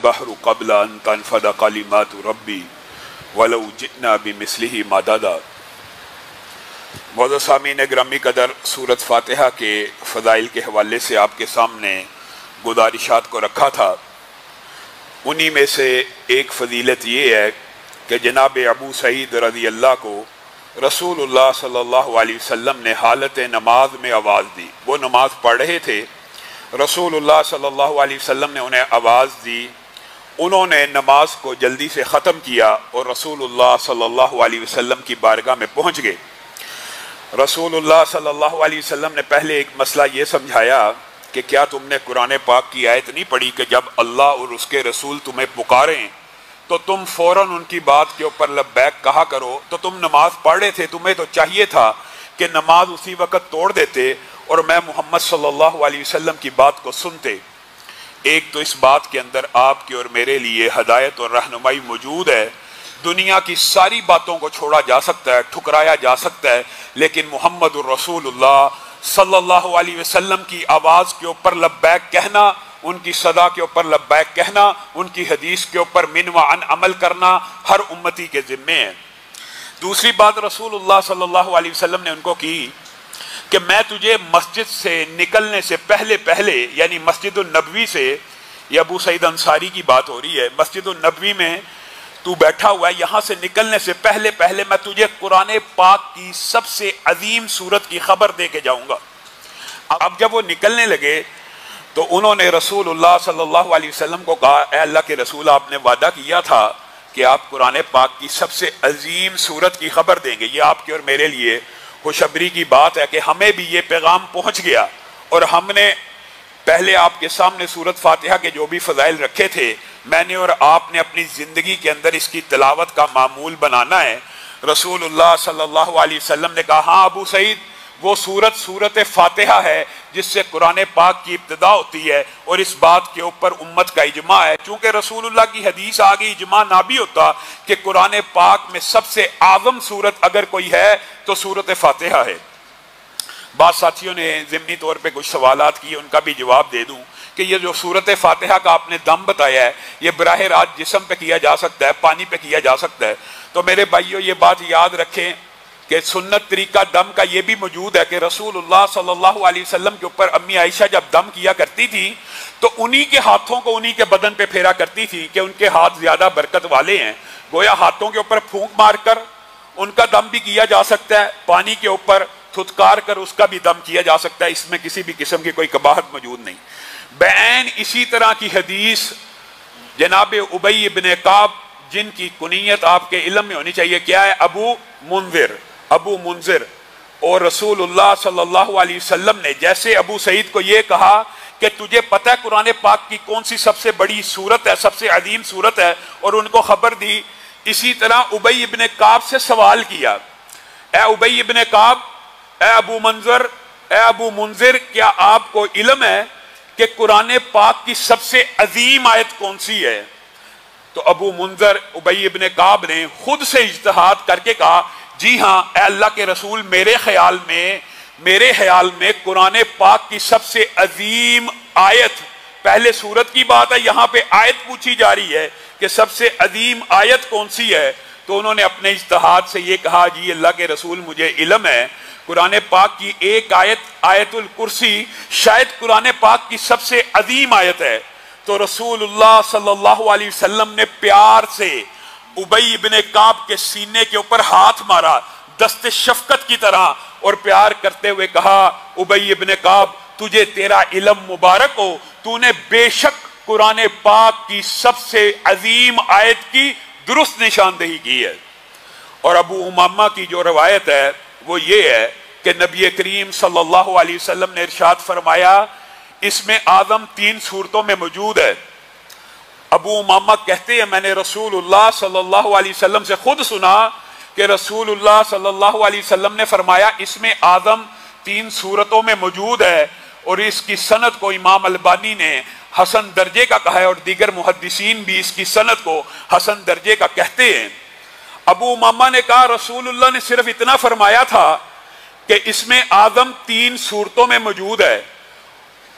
البحر قبل ان تنفد کلمات ربی ولو جئنا بمثلہ مددا۔ معزز سامعین گرامی قدر، سورۃ فاتحہ کے فضائل کے حوالے سے آپ کے سامنے گزارشات کو رکھا تھا۔ انہی میں سے ایک فضیلت یہ ہے کہ جناب ابو سعید رضی اللہ کو رسول اللہ صلی اللہ علیہ وسلم نے حالت نماز میں آواز دی۔ وہ نماز پڑھ رہے تھے، رسول اللہ صلی اللہ علیہ وسلم نے انہیں آواز دی، انہوں نے نماز کو جلدی سے ختم کیا اور رسول اللہ صلی اللہ علیہ وسلم کی بارگاہ میں پہنچ گئے۔ رسول اللہ صلی اللہ علیہ وسلم نے پہلے ایک مسئلہ یہ سمجھایا کہ کیا تم نے قرآن پاک کی آیت نہیں پڑھی کہ جب اللہ اور اس کے رسول تمہیں پکاریں تو تم فوراً ان کی بات کے اوپر لبیک کہا کرو؟ تو تم نماز پڑھ رہے تھے، تمہیں تو چاہیے تھا کہ نماز اسی وقت توڑ دیتے اور میں محمد صلی اللہ علیہ وسلم کی بات کو سنتے۔ ایک تو اس بات کے اندر آپ کی اور میرے لیے ہدایت اور رہنمائی موجود ہے۔ دنیا کی ساری باتوں کو چھوڑا جا سکتا ہے، ٹھکرایا جا سکتا ہے، لیکن محمد الرسول اللہ صلی اللہ علیہ وسلم کی آواز کے اوپر لبیک کہنا، ان کی صدا کے اوپر لبیک کہنا، ان کی حدیث کے اوپر من و عن عمل کرنا ہر امتی کے ذمے ہے۔ دوسری بات رسول اللہ صلی اللہ علیہ وسلم نے ان کو کی کہ میں تجھے مسجد سے نکلنے سے پہلے یعنی مسجد النبوی سے، یہ ابو سعید انصاری کی بات ہو رہی ہے، مسجد النبوی میں تو بیٹھا ہوا ہے، یہاں سے نکلنے سے پہلے میں تجھے قرآن پاک کی سب سے عظیم سورت کی خبر دے کے جاؤں گا۔ اب جب وہ نکلنے لگے تو انہوں نے رسول اللہ صلی اللہ علیہ وسلم کو کہا، اے اللہ کے رسول، آپ نے وعدہ کیا تھا کہ آپ قرآن پاک کی سب سے عظیم سورت کی خبر دیں گے۔ یہ آپ کے اور میرے لیے خوشخبری کی بات ہے کہ ہمیں بھی یہ پیغام پہنچ گیا، اور ہم نے پہلے آپ کے سامنے سورۃ فاتحہ کے جو بھی فضائل رکھے تھے، میں نے اور آپ نے اپنی زندگی کے اندر اس کی تلاوت کا معمول بنانا ہے۔ رسول اللہ صلی اللہ علیہ وسلم نے کہا، ہاں ابو سعید، وہ سورۃ فاتحہ ہے جس سے قرآن پاک کی ابتدا ہوتی ہے، اور اس بات کے اوپر امت کا اجماع ہے۔ چونکہ رسول اللہ کی حدیث آگے اجماع نہ بھی ہوتا کہ قرآن پاک میں سب سے اعظم سورت اگر کوئی ہے تو سورۃ فاتحہ ہے۔ بعض ساتھیوں نے ضمنی طور پہ کچھ سوالات کیے، ان کا بھی جواب دے دوں کہ یہ جو سورۃ فاتحہ کا آپ نے دم بتایا ہے، یہ براہ راست جسم پہ کیا جا سکتا ہے، پانی پہ کیا جا سکتا ہے۔ تو میرے بھائیو، یہ بات یاد رکھیں کہ سنت طریقہ دم کا یہ بھی موجود ہے کہ رسول اللہ صلی اللہ علیہ وسلم کے اوپر امی عائشہ جب دم کیا کرتی تھی تو انہی کے ہاتھوں کو انہی کے بدن پہ پھیرا کرتی تھی کہ ان کے ہاتھ زیادہ برکت والے ہیں۔ گویا ہاتھوں کے اوپر پھونک مار کر ان کا دم بھی کیا جا سکتا ہے، پانی کے اوپر تھتکار کر اس کا بھی دم کیا جا سکتا ہے، اس میں کسی بھی قسم کی کوئی قباحت موجود نہیں۔ بعین اسی طرح کی حدیث جناب ابی ابن کعب، جن کی کنیت آپ کے علم میں ہونی چاہیے، کیا ہے؟ ابو منذر، اور رسول اللہ صلی اللہ علیہ وسلم نے جیسے ابو سعید کو یہ کہا کہ تجھے پتہ ہے قرآن پاک کی کون سی سب سے بڑی سورت ہے، سب سے عظیم سورت ہے، اور ان کو خبر دی، اسی طرح ابی ابن کعب سے سوال کیا، اے ابی ابن کعب، اے ابو منذر، کیا آپ کو علم ہے کہ قرآن پاک کی سب سے عظیم آیت کون سی ہے؟ تو ابو منذر ابی ابن کعب نے خود سے اجتہاد کر کے کہا، جی ہاں اے اللہ کے رسول، میرے خیال میں قرآن پاک کی سب سے عظیم آیت، پہلے سورت کی بات ہے، یہاں پہ آیت پوچھی جا رہی ہے کہ سب سے عظیم آیت کون سی ہے؟ تو انہوں نے اپنے اجتہاد سے یہ کہا، جی اللہ کے رسول، مجھے علم ہے قرآن پاک کی ایک آیت، آیت الکرسی، شاید قرآن پاک کی سب سے عظیم آیت ہے۔ تو رسول اللہ صلی اللہ علیہ وسلم نے پیار سے ابی ابن کعب کے سینے کے اوپر ہاتھ مارا دست شفقت کی طرح، اور پیار کرتے ہوئے کہا، ابی ابن کعب، تجھے تیرا علم مبارک ہو، تو نے بے شک قرآن پاک کی سب سے عظیم آیت کی درست نشاندہی کی ہے۔ اور ابو امامہ کی جو روایت ہے وہ یہ ہے کہ نبی کریم صلی اللہ علیہ وسلم نے ارشاد فرمایا، اس میں اعظم 3 صورتوں میں موجود ہے۔ ابو امامہ کہتے ہیں، میں نے رسول اللہ صلی اللہ علیہ وسلم سے خود سنا کہ رسول اللہ صلی اللہ علیہ وسلم نے فرمایا، اس میں اعظم 3 صورتوں میں موجود ہے، اور اس کی سند کو امام البانی نے حسن درجے کا کہا ہے، اور دیگر محدثین بھی اس کی سند کو حسن درجے کا کہتے ہیں۔ ابو امامہ نے کہا، رسول اللہ نے صرف اتنا فرمایا تھا کہ اس میں اعظم 3 صورتوں میں موجود ہے،